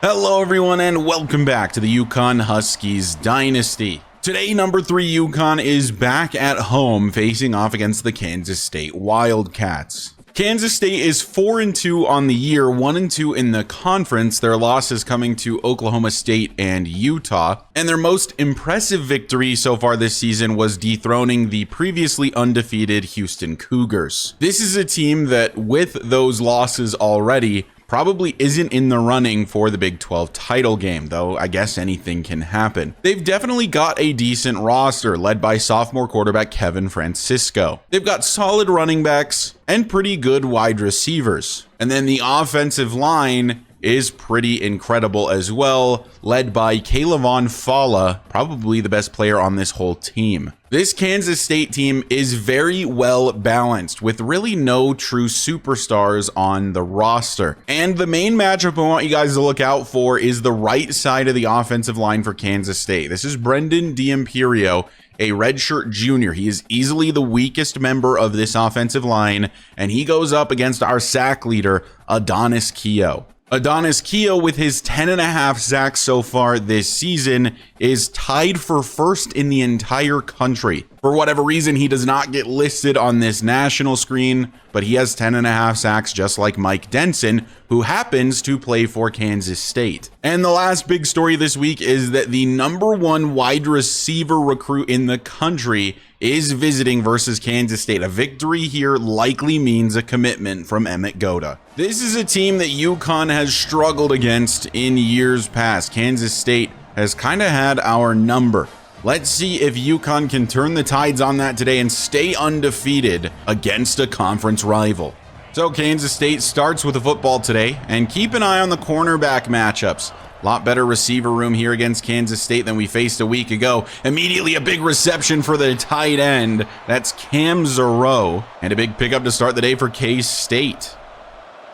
Hello everyone and welcome back to the UConn Huskies Dynasty. Today, number 3 UConn is back at home facing off against the Kansas State Wildcats. Kansas State is 4-2 on the year, 1-2 in the conference. Their losses coming to Oklahoma State and Utah. And their most impressive victory so far this season was dethroning the previously undefeated Houston Cougars. This is a team that, with those losses already, probably isn't in the running for the Big 12 title game, though I guess anything can happen. They've definitely got a decent roster, led by sophomore quarterback Kevin Francisco. They've got solid running backs and pretty good wide receivers. And then the offensive line is pretty incredible as well, led by Kaylavon Falla, probably the best player on this whole team. This Kansas State team is very well balanced, with really no true superstars on the roster. And the main matchup I want you guys to look out for is the right side of the offensive line for Kansas State. This is Brendan D'Imperio, a redshirt junior. He is easily the weakest member of this offensive line, and he goes up against our sack leader, Adonis Keough. Adonis Keough, with his 10.5 sacks so far this season, is tied for first in the entire country. For whatever reason, he does not get listed on this national screen, but he has 10.5 sacks just like Mike Denson, who happens to play for Kansas State. And the last big story this week is that the number 1 wide receiver recruit in the country is visiting versus Kansas State. A victory here likely means a commitment from Emmett Goda. This is a team that UConn has struggled against in years past. Kansas State has kind of had our number. Let's see if UConn can turn the tides on that today and stay undefeated against a conference rival. So Kansas State starts with the football today, and keep an eye on the cornerback matchups. A lot better receiver room here against Kansas State than we faced a week ago. Immediately a big reception for the tight end. That's Cam Zero. And a big pickup to start the day for K-State.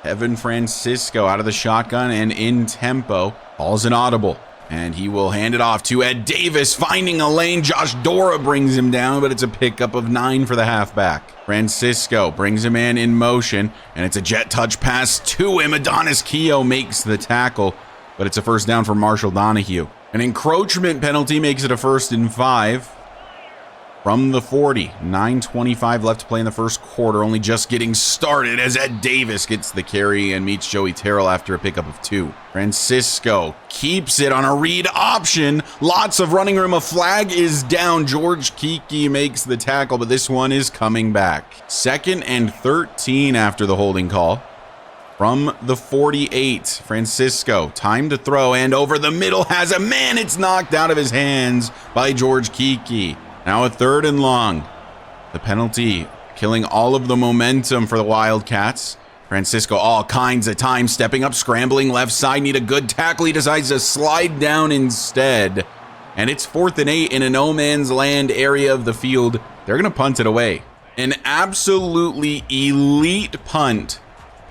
Kevin Francisco out of the shotgun and in tempo. Ball's an audible. And he will hand it off to Ed Davis, finding a lane. Josh Dora brings him down, but it's a pickup of 9 for the halfback. Francisco brings him in motion, and it's a jet touch pass to him. Adonis Keough makes the tackle, but it's a first down for Marshall Donahue. An encroachment penalty makes it a 1st and 5 from the 40. 9:25 left to play in the first quarter, only just getting started as Ed Davis gets the carry and meets Joey Terrell after a pickup of 2. Francisco keeps it on a read option. Lots of running room. A flag is down. George Kiki makes the tackle, but this one is coming back. 2nd and 13 after the holding call. From the 48, Francisco, time to throw, and over the middle has a man. It's knocked out of his hands by George Kiki. Now a 3rd and long. The penalty killing all of the momentum for the Wildcats. Francisco all kinds of time, stepping up, scrambling left side, need a good tackle. He decides to slide down instead. And it's 4th and 8 in a no man's land area of the field. They're going to punt it away. An absolutely elite punt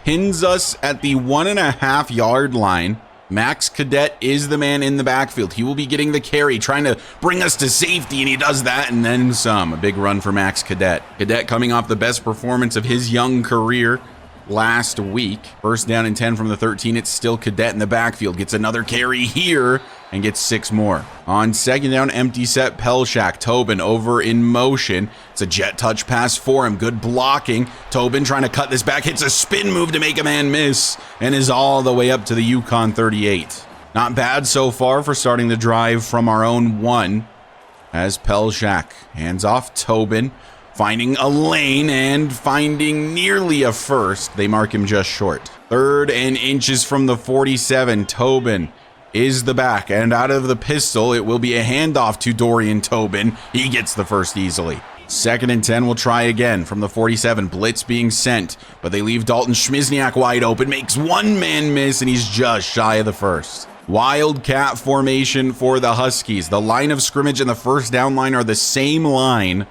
pins us at the 1.5 yard line. Max Cadet is the man in the backfield. He will be getting the carry, trying to bring us to safety, and he does that and then some. A big run for Max Cadet. Cadet coming off the best performance of his young career last week. 1st down and 10 from the 13. It's still Cadet in the backfield. Gets another carry here and gets 6 more. On 2nd down, empty set, Pelshak. Tobin over in motion. It's a jet touch pass for him. Good blocking. Tobin trying to cut this back. Hits a spin move to make a man miss and is all the way up to the UConn 38. Not bad so far for starting the drive from our own 1. As Pelshak hands off Tobin, finding a lane and finding nearly a 1st. They mark him just short. 3rd and inches from the 47. Tobin is the back, and out of the pistol, it will be a handoff to Dorian Tobin. He gets the 1st easily. 2nd and 10, we'll try again from the 47. Blitz being sent, but they leave Dalton Schmizniak wide open. Makes one man miss, and he's just shy of the 1st. Wildcat formation for the Huskies. The line of scrimmage and the 1st down line are the same line.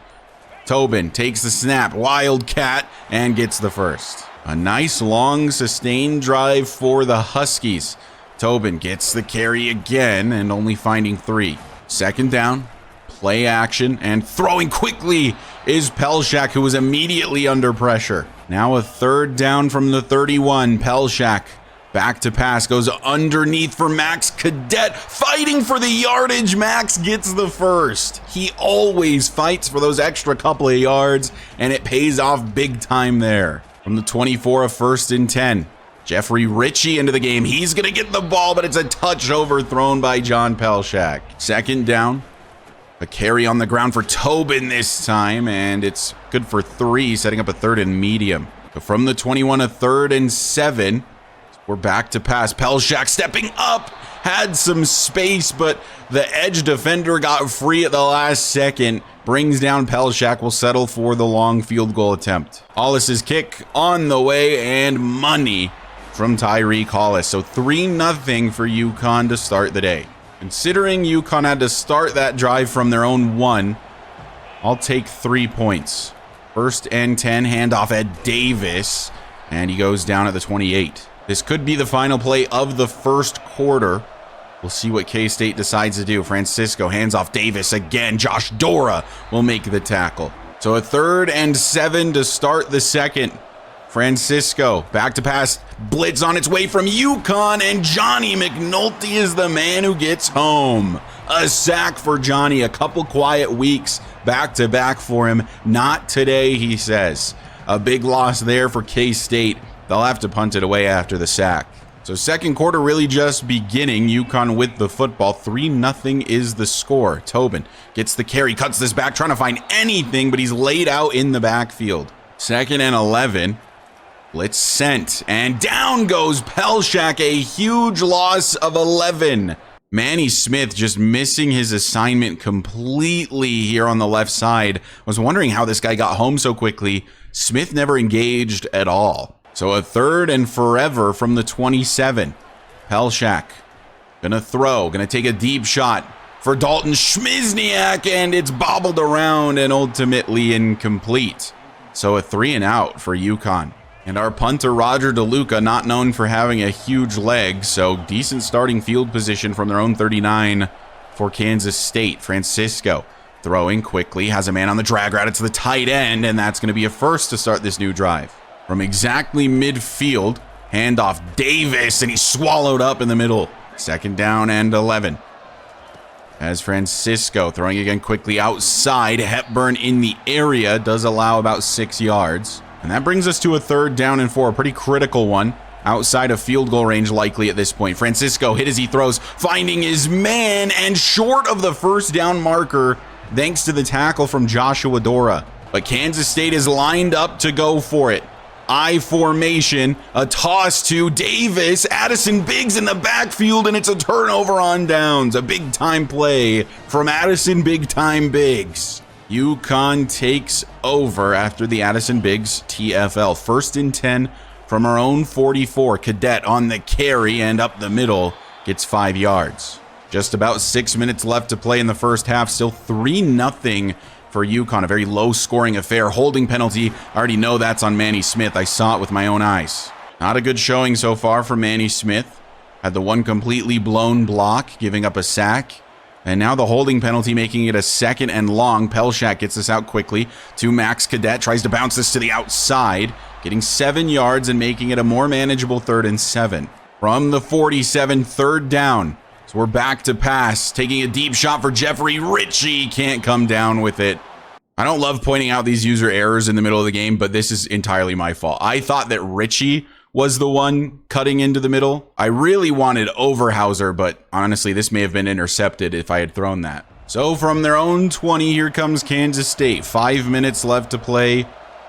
Tobin takes the snap, Wildcat, and gets the 1st. A nice long sustained drive for the Huskies. Tobin gets the carry again and only finding 3. 2nd down, play action, and throwing quickly is Pelshak, who was immediately under pressure. Now a 3rd down from the 31. Pelshak Back to pass, goes underneath for Max Cadet, fighting for the yardage. Max gets the first. He always fights for those extra couple of yards, and it pays off big time there. From the 24, a 1st and 10. Jeffrey Ritchie into the game. He's going to get the ball, but it's a touch overthrown by John Pelshak. 2nd down. A carry on the ground for Tobin this time, and it's good for 3, setting up a 3rd and medium. So from the 21, a 3rd and 7. We're back to pass. Pelshak stepping up, had some space, but the edge defender got free at the last second. Brings down Pelshak, will settle for the long field goal attempt. Hollis's kick on the way, and money from Tyreek Hollis. So 3-0 for UConn to start the day. Considering UConn had to start that drive from their own 1, I'll take 3 points. 1st and 10, handoff at Davis, and he goes down at the 28. This could be the final play of the 1st quarter. We'll see what K-State decides to do. Francisco hands off Davis again. Josh Dora will make the tackle. So a 3rd and 7 to start the 2nd. Francisco back to pass. Blitz on its way from UConn, and Johnny McNulty is the man who gets home. A sack for Johnny. A couple quiet weeks back to back for him. Not today, he says. A big loss there for K-State. They'll have to punt it away after the sack. So 2nd quarter really just beginning. UConn with the football. 3-0 is the score. Tobin gets the carry, cuts this back, trying to find anything, but he's laid out in the backfield. 2nd and 11. Blitz sent, and down goes Pelshak. A huge loss of 11. Manny Smith just missing his assignment completely here on the left side. Was wondering how this guy got home so quickly. Smith never engaged at all. So a 3rd and forever from the 27. Pelshak gonna throw, gonna take a deep shot for Dalton Schmizniak, and it's bobbled around and ultimately incomplete. So a 3 and out for UConn. And our punter, Roger DeLuca, not known for having a huge leg, so decent starting field position from their own 39 for Kansas State. Francisco throwing quickly, has a man on the drag route. It's the tight end, and that's going to be a 1st to start this new drive. From exactly midfield, handoff Davis, and he's swallowed up in the middle. 2nd down and 11. As Francisco throwing again quickly outside. Hepburn in the area, does allow about 6 yards. And that brings us to a 3rd down and 4, a pretty critical one. Outside of field goal range likely at this point. Francisco hit as he throws, finding his man, and short of the 1st down marker thanks to the tackle from Joshua Dora. But Kansas State is lined up to go for it. I formation, a toss to Davis, Addison Biggs in the backfield, and it's a turnover on downs. A big time play from Addison Big Time Biggs. UConn takes over after the Addison Biggs TFL. 1st and 10 from our own 44. Cadet on the carry and up the middle gets 5 yards. Just about 6 minutes left to play in the first half. Still 3-0 for UConn. A very low scoring affair. Holding penalty. I already know that's on Manny Smith. I saw it with my own eyes. Not a good showing so far for Manny Smith. Had the one completely blown block, giving up a sack. And now the holding penalty, making it a 2nd and long. Pelshak gets this out quickly to Max Cadet. Tries to bounce this to the outside. Getting 7 yards and making it a more manageable 3rd and 7. From the 47, 3rd down. So we're back to pass. Taking a deep shot for Jeffrey Ritchie. Can't come down with it. I don't love pointing out these user errors in the middle of the game, but this is entirely my fault. I thought that Ritchie was the one cutting into the middle. I really wanted Overhauser, but honestly, this may have been intercepted if I had thrown that. So from their own 20, here comes Kansas State. 5 minutes left to play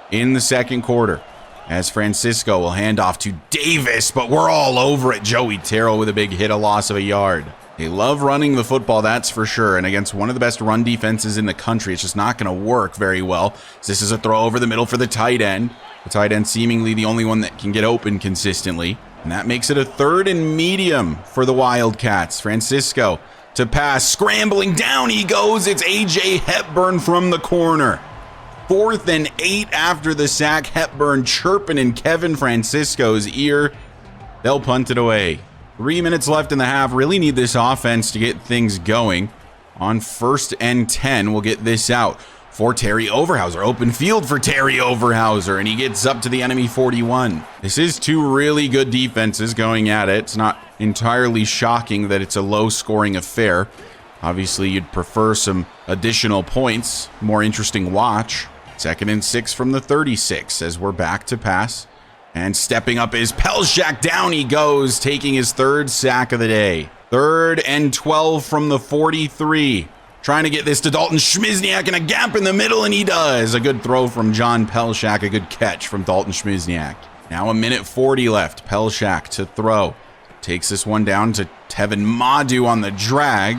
in the 2nd quarter. As Francisco will hand off to Davis, but we're all over it. Joey Terrell with a big hit, a loss of a yard. They love running the football, that's for sure. And against one of the best run defenses in the country, it's just not going to work very well. So this is a throw over the middle for the tight end. The tight end seemingly the only one that can get open consistently. And that makes it a 3rd and medium for the Wildcats. Francisco to pass, scrambling down he goes. It's A.J. Hepburn from the corner. 4th and 8 after the sack. Hepburn chirping in Kevin Francisco's ear. They'll punt it away. 3 minutes left in the half. Really need this offense to get things going. On 1st and 10, we'll get this out for Terry Overhauser. Open field for Terry Overhauser, and he gets up to the enemy 41. This is two really good defenses going at it. It's not entirely shocking that it's a low-scoring affair. Obviously, you'd prefer some additional points. More interesting watch. 2nd and 6 from the 36 as we're back to pass. And stepping up is Pelshak. Down he goes, taking his 3rd sack of the day. 3rd and 12 from the 43. Trying to get this to Dalton Schmizniak in a gap in the middle, and he does. A good throw from John Pelshak, a good catch from Dalton Schmizniak. Now 1:40 left. Pelshak to throw. Takes this one down to Tevin Madu on the drag,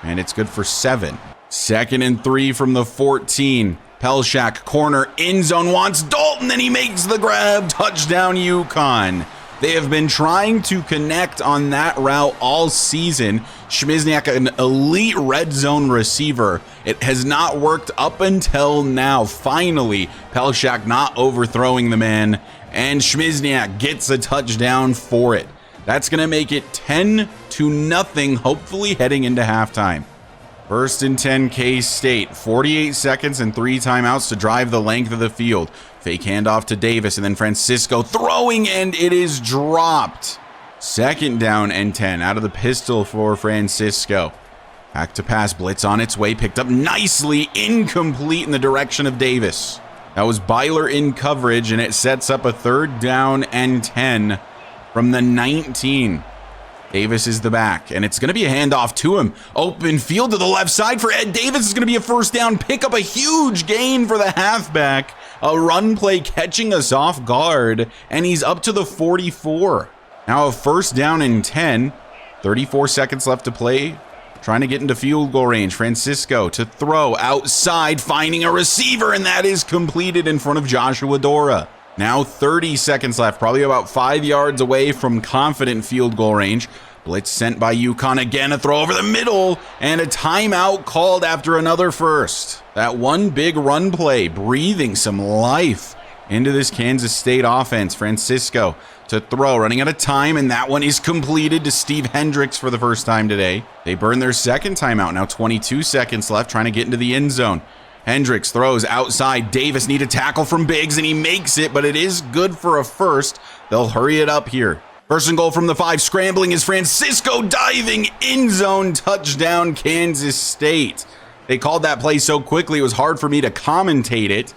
and it's good for 7. 2nd and 3 from the 14. Pelshak, corner, end zone, wants Dalton, and he makes the grab. Touchdown, UConn. They have been trying to connect on that route all season. Schmizniak, an elite red zone receiver. It has not worked up until now. Finally, Pelshak not overthrowing the man, and Schmizniak gets a touchdown for it. That's going to make it 10-0, hopefully heading into halftime. 1st and 10 K-State. 48 seconds and 3 timeouts to drive the length of the field. Fake handoff to Davis, and then Francisco throwing, and it is dropped. 2nd down and 10 out of the pistol for Francisco. Back to pass, blitz on its way, picked up nicely, incomplete in the direction of Davis. That was Byler in coverage, and it sets up a 3rd down and 10 from the 19. Davis is the back, and it's going to be a handoff to him. Open field to the left side for Ed Davis. It's going to be a 1st down, pick up a huge gain for the halfback. A run play catching us off guard, and he's up to the 44. Now a 1st down and 10. 34 seconds left to play. Trying to get into field goal range. Francisco to throw outside, finding a receiver, and that is completed in front of Joshua Dora. Now 30 seconds left, probably about 5 yards away from confident field goal range. Blitz sent by UConn again, a throw over the middle, and a timeout called after another 1st. That one big run play, breathing some life into this Kansas State offense. Francisco to throw, running out of time, and that one is completed to Steve Hendricks for the 1st time today. They burn their 2nd timeout, now 22 seconds left, trying to get into the end zone. Hendricks throws outside. Davis need a tackle from Biggs, and he makes it, but it is good for a 1st. They'll hurry it up here. 1st and goal from the 5. Scrambling is Francisco, diving, end zone, touchdown, Kansas State. They called that play so quickly, it was hard for me to commentate it,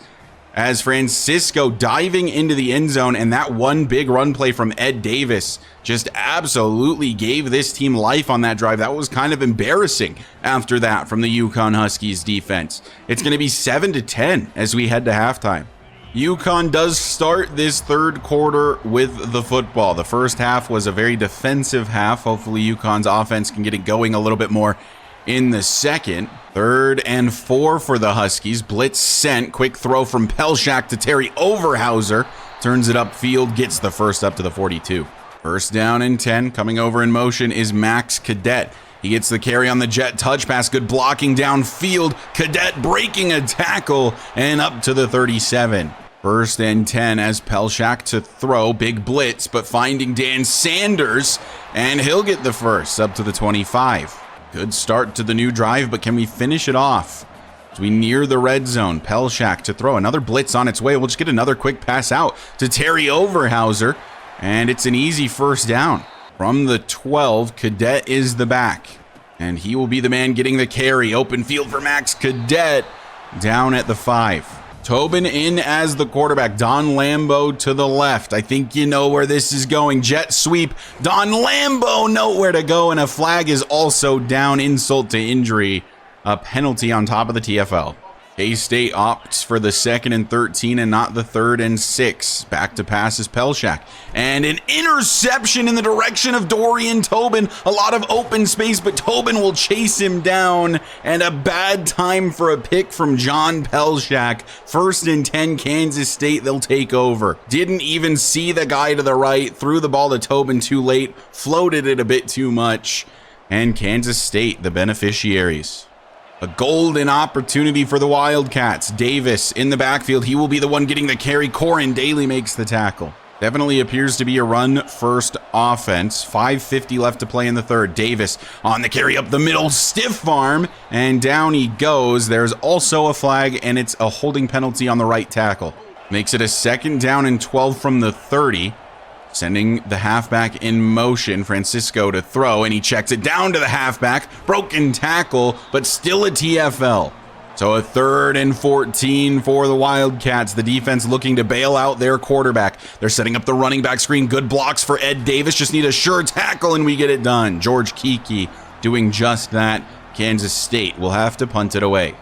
as Francisco diving into the end zone, and that one big run play from Ed Davis just absolutely gave this team life on that drive. That was kind of embarrassing after that from the UConn Huskies defense. It's going to be 7-10 as we head to halftime. UConn does start this 3rd quarter with the football. The 1st half was a very defensive half. Hopefully UConn's offense can get it going a little bit more in the 2nd. 3rd and 4 for the Huskies. Blitz sent. Quick throw from Pelshak to Terry Overhauser. Turns it upfield. Gets the 1st up to the 42. 1st down and 10. Coming over in motion is Max Cadet. He gets the carry on the jet touch pass. Good blocking downfield. Cadet breaking a tackle and up to the 37. 1st and 10 as Pelshak to throw. Big blitz, but finding Dan Sanders, and he'll get the 1st up to the 25. Good start to the new drive, but can we finish it off? As we near the red zone, Pelshak to throw. Another blitz on its way. We'll just get another quick pass out to Terry Overhauser, and it's an easy 1st down. From the 12, Cadet is the back, and he will be the man getting the carry. Open field for Max Cadet down at the 5. Tobin in as the quarterback. Don Lambo to the left. I think you know where this is going. Jet sweep. Don Lambo nowhere to go, and a flag is also down. Insult to injury. A penalty on top of the TFL. K-State opts for the 2nd and 13 and not the 3rd and 6. Back to pass is Pelshak. And an interception in the direction of Dorian Tobin. A lot of open space, but Tobin will chase him down. And a bad time for a pick from John Pelshak. 1st and 10, Kansas State, they'll take over. Didn't even see the guy to the right. Threw the ball to Tobin too late. Floated it a bit too much. And Kansas State, the beneficiaries. A golden opportunity for the Wildcats. Davis in the backfield. He will be the one getting the carry. Corin Daly makes the tackle. Definitely appears to be a run-first offense. 5:50 left to play in the third. Davis on the carry up the middle, stiff arm, and down he goes. There's also a flag, and it's a holding penalty on the right tackle. Makes it a 2nd down and 12 from the 30. Sending the halfback in motion, Francisco to throw, and he checks it down to the halfback. Broken tackle, but still a TFL. So a 3rd and 14 for the Wildcats. The defense looking to bail out their quarterback. They're setting up the running back screen. Good blocks for Ed Davis. Just need a sure tackle and we get it done. George Kiki doing just that. Kansas State will have to punt it away.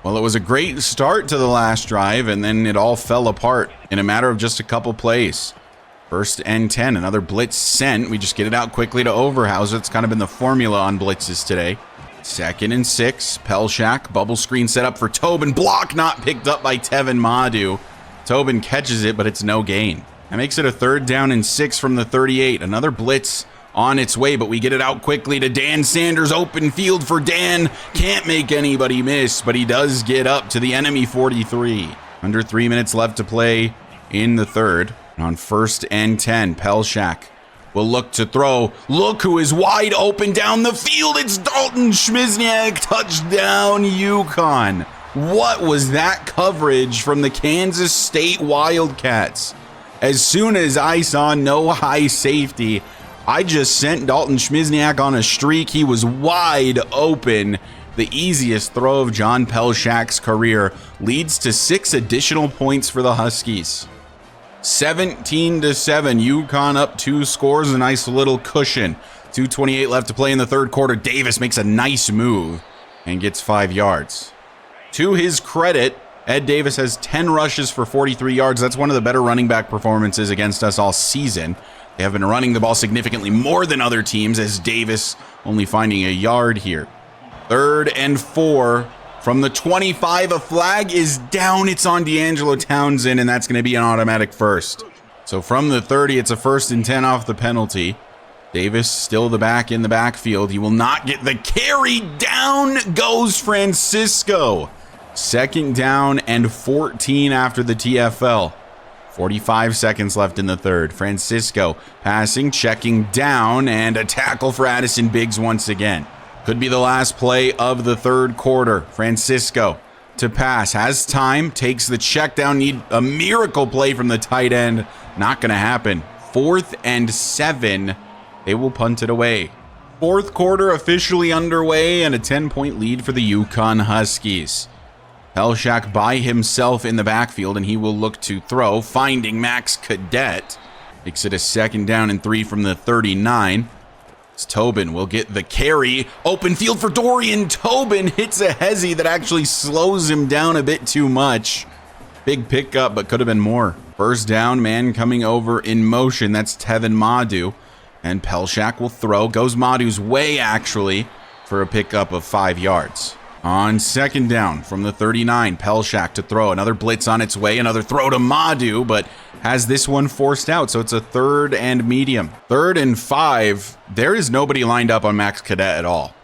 Well, it was a great start to the last drive, and then it all fell apart in a matter of just a couple plays. 1st and 10. Another blitz sent. We just get it out quickly to Overhauser. It's kind of been the formula on blitzes today. 2nd and 6, Pelshak, bubble screen set up for Tobin, block not picked up by Tevin Madu. Tobin catches it, but it's no gain. That makes it a 3rd down and 6 from the 38. Another blitz on its way, but we get it out quickly to Dan Sanders, open field for Dan. Can't make anybody miss, but he does get up to the enemy 43. Under 3 minutes left to play in the third. On 1st and 10, Pelshak will look to throw. Look who is wide open down the field. It's Dalton Schmizniak. Touchdown, UConn. What was that coverage from the Kansas State Wildcats? As soon as I saw no high safety, I just sent Dalton Schmizniak on a streak. He was wide open. The easiest throw of John Pelshak's career leads to 6 additional points for the Huskies. 17-7, UConn up 2 scores, a nice little cushion. 2:28 left to play in the third quarter. Davis makes a nice move and gets 5 yards. To his credit, Ed Davis has 10 rushes for 43 yards. That's one of the better running back performances against us all season. They have been running the ball significantly more than other teams, as Davis only finding a yard here. 3rd and 4. From the 25, a flag is down. It's on D'Angelo Townsend, and that's going to be an automatic first. So from the 30, it's a 1st and 10 off the penalty. Davis still the back in the backfield. He will not get the carry. Down goes Francisco. 2nd down and 14 after the TFL. 45 seconds left in the third. Francisco passing, checking down, and a tackle for Addison Biggs once again. Could be the last play of the third quarter. Francisco to pass, has time, takes the check down, need a miracle play from the tight end. Not going to happen. 4th and 7. They will punt it away. Fourth quarter officially underway and a 10-point lead for the UConn Huskies. Pelshak by himself in the backfield, and he will look to throw, finding Max Cadet. Makes it a 2nd down and 3 from the 39. Tobin will get the carry. Open field for Dorian. Tobin hits a hezzy that actually slows him down a bit too much. Big pickup, but could have been more. 1st down, man coming over in motion. That's Tevin Madu. And Pelshak will throw. Goes Madu's way, actually, for a pickup of 5 yards. On 2nd down from the 39, Pelshak to throw. Another blitz on its way. Another throw to Madu, but has this one forced out, so it's a 3rd and medium. 3rd and 5. There is nobody lined up on Max Cadet at all.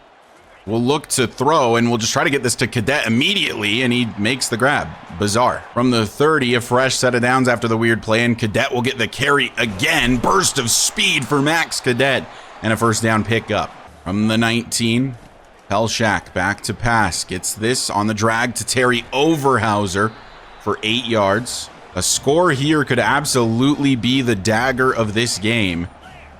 We'll look to throw, and we'll just try to get this to Cadet immediately, and he makes the grab. Bizarre. From the 30, a fresh set of downs after the weird play, and Cadet will get the carry again. Burst of speed for Max Cadet, and a 1st down pickup. From the 19, Pelshak back to pass. Gets this on the drag to Terry Overhauser for 8 yards. A score here could absolutely be the dagger of this game.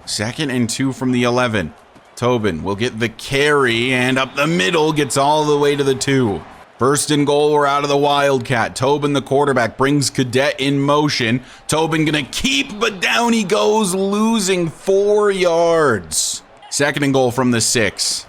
2nd and 2 from the 11. Tobin will get the carry, and up the middle, gets all the way to the 2. 1st and goal, we're out of the Wildcat. Tobin, the quarterback, brings Cadet in motion. Tobin gonna keep, but down he goes, losing 4 yards. 2nd and goal from the 6.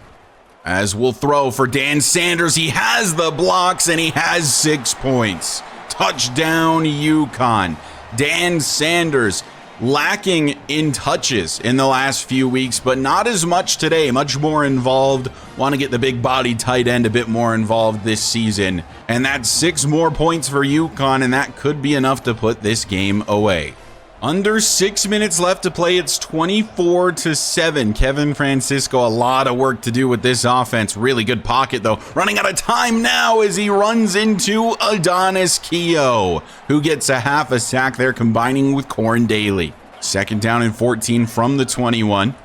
As we'll throw for Dan Sanders. He has the blocks, and he has 6 points. Touchdown, UConn. Dan Sanders lacking in touches in the last few weeks, but not as much today. Much more involved. Want to get the big body tight end a bit more involved this season. And that's 6 more points for UConn, and that could be enough to put this game away. Under 6 minutes left to play. It's 24-7. Kevin Francisco, a lot of work to do with this offense. Really good pocket, though. Running out of time now as he runs into Adonis Keough, who gets a half a sack there, combining with Corn Daly. Second down and 14 from the 21.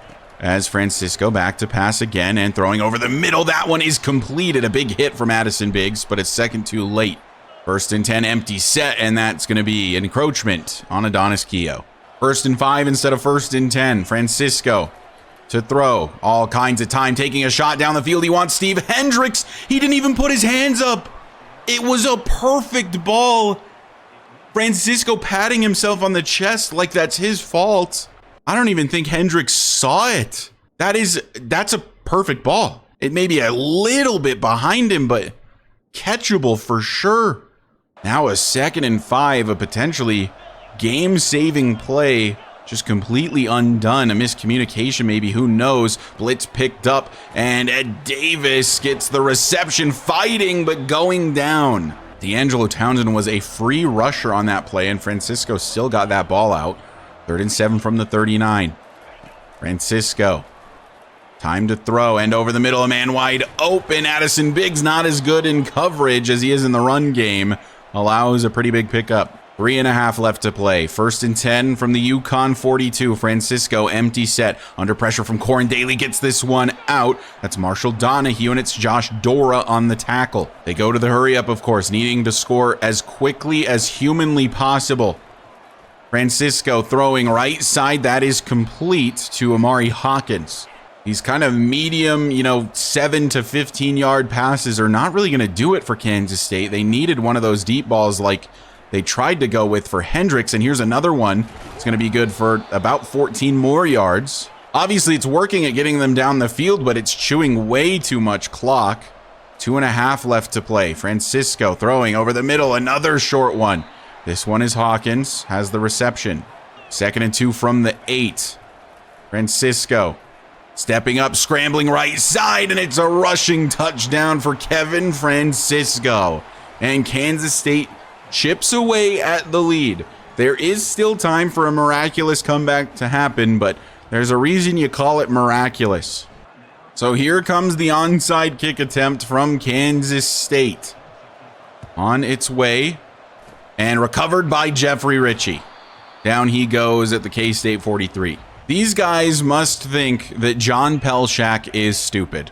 As Francisco back to pass again and throwing over the middle. That one is completed. A big hit from Addison Biggs, but it's second too late. First and 10 empty set, and that's going to be encroachment on Adonis Keough. First and 5 instead of first and 10. Francisco to throw. All kinds of time, taking a shot down the field. He wants Steve Hendricks. He didn't even put his hands up. It was a perfect ball. Francisco patting himself on the chest like that's his fault. I don't even think Hendricks saw it. That's a perfect ball. It may be a little bit behind him, but catchable for sure. Now a second and 5, a potentially game-saving play, just completely undone. A miscommunication maybe, who knows. Blitz picked up, and Ed Davis gets the reception, fighting but going down. D'Angelo Townsend was a free rusher on that play, and Francisco still got that ball out. 3rd and 7 from the 39. Francisco. Time to throw, and over the middle, a man wide open. Addison Biggs, not as good in coverage as he is in the run game, allows a pretty big pickup. 3.5 left to play. First and 10 from the UConn 42. Francisco, empty set. Under pressure from Corn Daly, gets this one out. That's Marshall Donahue, and it's Josh Dora on the tackle. They go to the hurry up, of course, needing to score as quickly as humanly possible. Francisco throwing right side. That is complete to Amari Hawkins. These kind of medium, 7 to 15 yard passes are not really going to do it for Kansas State. They needed one of those deep balls like they tried to go with for Hendricks. And here's another one. It's going to be good for about 14 more yards. Obviously, it's working at getting them down the field, but it's chewing way too much clock. 2.5 left to play. Francisco throwing over the middle. Another short one. This one is Hawkins, has the reception. 2nd and 2 from the 8. Francisco stepping up, scrambling right side, and it's a rushing touchdown for Kevin Francisco. And Kansas State chips away at the lead. There is still time for a miraculous comeback to happen, but there's a reason you call it miraculous. So here comes the onside kick attempt from Kansas State. On its way. And recovered by Jeffrey Ritchie. Down he goes at the K-State 43. These guys must think that John Pelshak is stupid.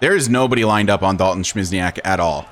There is nobody lined up on Dalton Schmizniak at all.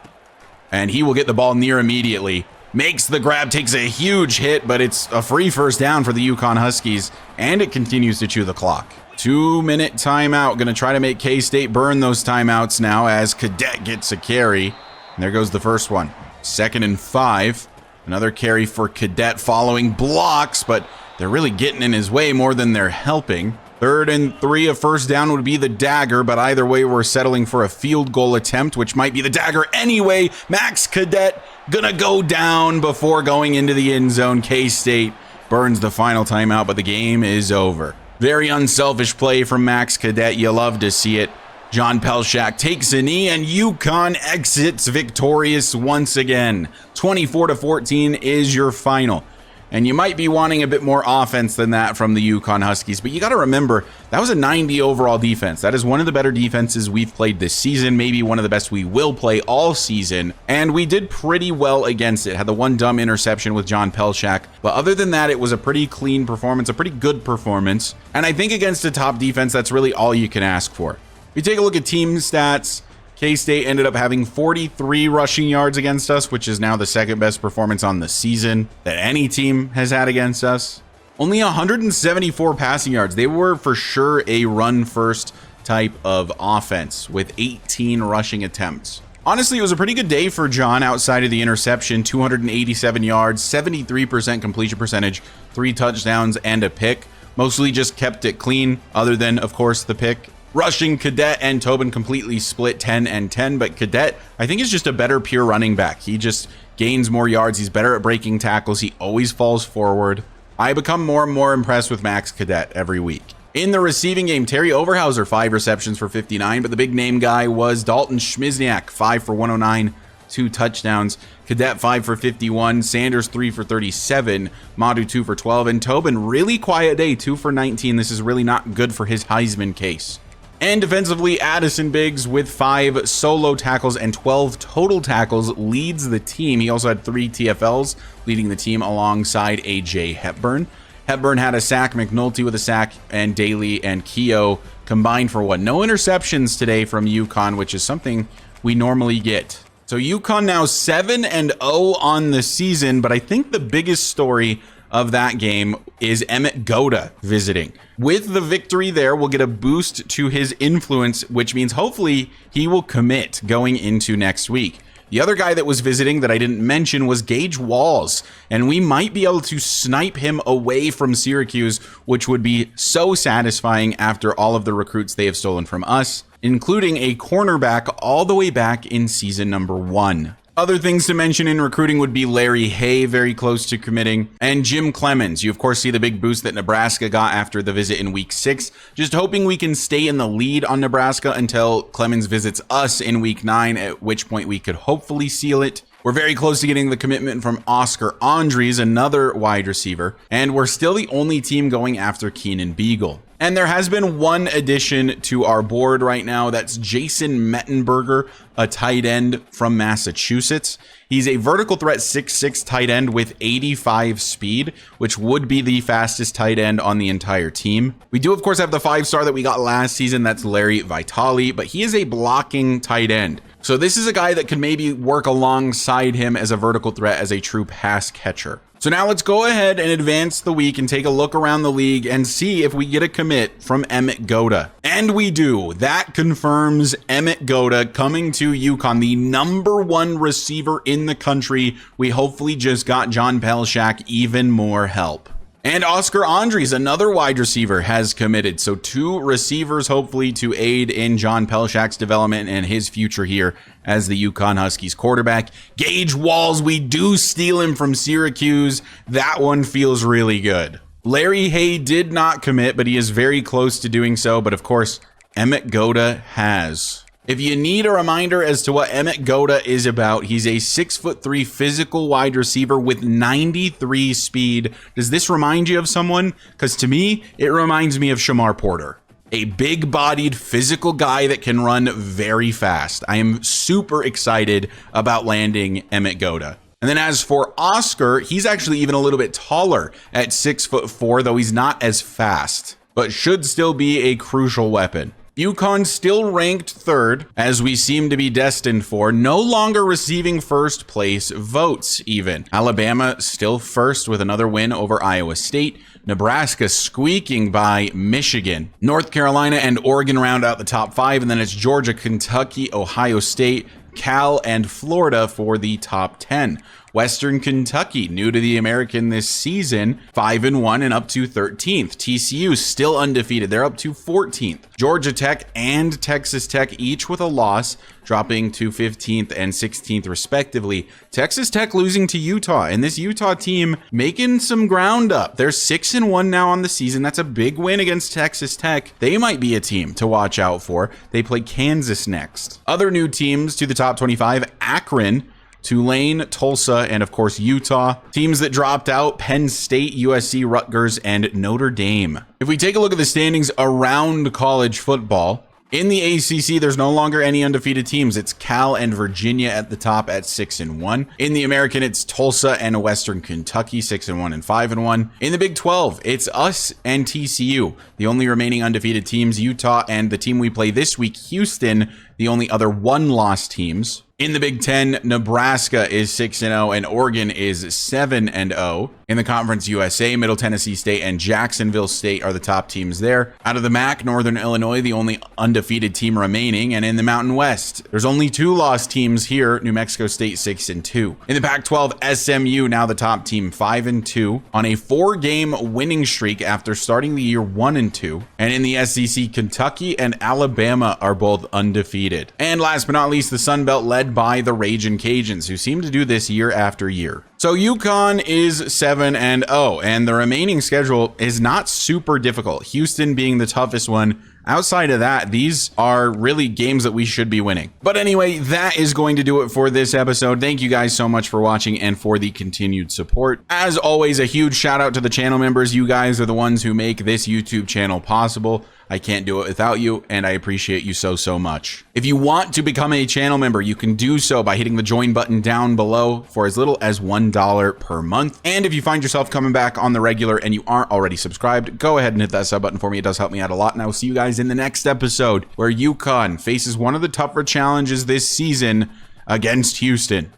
And he will get the ball near immediately. Makes the grab, takes a huge hit, but it's a free first down for the UConn Huskies. And it continues to chew the clock. 2-minute timeout. Going to try to make K-State burn those timeouts now as Cadet gets a carry. And there goes the first one. 2nd and 5. Another carry for Cadet following blocks, but they're really getting in his way more than they're helping. 3rd and 3, a first down would be the dagger, but either way, we're settling for a field goal attempt, which might be the dagger anyway. Max Cadet gonna go down before going into the end zone. K-State burns the final timeout, but the game is over. Very unselfish play from Max Cadet. You love to see it. John Pelshak takes a knee, and UConn exits victorious once again. 24-14 is your final. And you might be wanting a bit more offense than that from the UConn Huskies, but you got to remember, that was a 90 overall defense. That is one of the better defenses we've played this season, maybe one of the best we will play all season, and we did pretty well against it. Had the one dumb interception with John Pelshak, but other than that, it was a pretty clean performance, a pretty good performance, and I think against a top defense, that's really all you can ask for. If you take a look at team stats, K-State ended up having 43 rushing yards against us, which is now the second best performance on the season that any team has had against us. Only 174 passing yards. They were for sure a run-first type of offense with 18 rushing attempts. Honestly, it was a pretty good day for John outside of the interception. 287 yards, 73% completion percentage, 3 touchdowns, and a pick. Mostly just kept it clean, other than, of course, the pick. Rushing, Cadet and Tobin completely split 10 and 10, but Cadet, I think, is just a better pure running back. He just gains more yards. He's better at breaking tackles. He always falls forward. I become more and more impressed with Max Cadet every week. In the receiving game, Terry Overhauser, 5 receptions for 59, but the big name guy was Dalton Schmizniak, 5 for 109, 2 touchdowns. Cadet 5 for 51, Sanders 3 for 37, Madu 2 for 12, and Tobin, really quiet day, 2 for 19. This is really not good for his Heisman case. And defensively, Addison Biggs with 5 solo tackles and 12 total tackles leads the team. He also had 3 TFLs, leading the team alongside AJ Hepburn. Hepburn had a sack, McNulty with a sack, and Daly and Keogh combined for 1. No interceptions today from UConn, which is something we normally get. So UConn now 7-0 on the season, but I think the biggest story of that game is Emmett Goda visiting. With the victory there, we'll get a boost to his influence, which means hopefully he will commit going into next week. The other guy that was visiting that I didn't mention was Gage Walls, and we might be able to snipe him away from Syracuse, which would be so satisfying after all of the recruits they have stolen from us, including a cornerback all the way back in season number 1. Other things to mention in recruiting would be Larry Hay, very close to committing, and Jim Clemens. You, of course, see the big boost that Nebraska got after the visit in week 6. Just hoping we can stay in the lead on Nebraska until Clemens visits us in week 9, at which point we could hopefully seal it. We're very close to getting the commitment from Oscar Andres, another wide receiver, and we're still the only team going after Keenan Beagle. And there has been one addition to our board right now. That's Jason Mettenberger, a tight end from Massachusetts. He's a vertical threat 6'6" tight end with 85 speed, which would be the fastest tight end on the entire team. We do, of course, have the 5-star that we got last season. That's Larry Vitale, but he is a blocking tight end. So this is a guy that could maybe work alongside him as a vertical threat as a true pass catcher. So now let's go ahead and advance the week and take a look around the league and see if we get a commit from Emmett Goda. And we do. That confirms Emmett Goda coming to UConn, the #1 receiver in the country. We hopefully just got John Pelshak even more help. And Oscar Andres, another wide receiver, has committed. So 2 receivers hopefully to aid in John Pelshak's development and his future here as the UConn Huskies quarterback. Gage Walls, we do steal him from Syracuse. That one feels really good. Larry Hay did not commit, but he is very close to doing so. But of course, Emmett Goda has. If you need a reminder as to what Emmett Goda is about, he's a 6'3" physical wide receiver with 93 speed. Does this remind you of someone? Because to me, it reminds me of Shamar Porter. A big-bodied physical guy that can run very fast. I am super excited about landing Emmett Goda. And then as for Oscar, he's actually even a little bit taller at 6'4", though he's not as fast, but should still be a crucial weapon. UConn still ranked 3rd, as we seem to be destined for, no longer receiving first place votes even. Alabama still first with another win over Iowa State. Nebraska squeaking by Michigan. North Carolina and Oregon round out the top 5, and then it's Georgia, Kentucky, Ohio State, Cal, and Florida for the top 10. Western Kentucky, new to the American this season, 5-1 and up to 13th. TCU still undefeated. They're up to 14th. Georgia Tech and Texas Tech each with a loss, dropping to 15th and 16th respectively. Texas Tech losing to Utah, and this Utah team making some ground up. They're 6-1 now on the season. That's a big win against Texas Tech. They might be a team to watch out for. They play Kansas next. Other new teams to the top 25, Akron, Tulane, Tulsa, and of course Utah. Teams that dropped out, Penn State, USC, Rutgers, and Notre Dame. If we take a look at the standings around college football, in the ACC, there's no longer any undefeated teams. It's Cal and Virginia at the top at 6-1. In the American, it's Tulsa and Western Kentucky, 6-1 and 5-1. In the Big 12, it's us and TCU. The only remaining undefeated teams, Utah and the team we play this week, Houston, the only other 1-loss teams. In the Big 10, Nebraska is 6-0 and Oregon is 7-0. In the Conference USA, Middle Tennessee State and Jacksonville State are the top teams there. Out of the MAC, Northern Illinois, the only undefeated team remaining. And in the Mountain West, there's only 2 lost teams here, New Mexico State 6-2. In the Pac-12, SMU, now the top team, 5-2 on a 4-game winning streak after starting the year 1-2. And in the SEC, Kentucky and Alabama are both undefeated. And last but not least, the Sun Belt led by the Ragin' Cajuns, who seem to do this year after year. So UConn is 7-0, and the remaining schedule is not super difficult. Houston being the toughest one. Outside of that, these are really games that we should be winning. But anyway, that is going to do it for this episode. Thank you guys so much for watching and for the continued support. As always, a huge shout out to the channel members. You guys are the ones who make this YouTube channel possible. I can't do it without you, and I appreciate you so much. If you want to become a channel member, you can do so by hitting the join button down below for as little as $1 per month. And if you find yourself coming back on the regular and you aren't already subscribed, go ahead and hit that sub button for me. It does help me out a lot, and I will see you guys in the next episode where UConn faces one of the tougher challenges this season against Houston.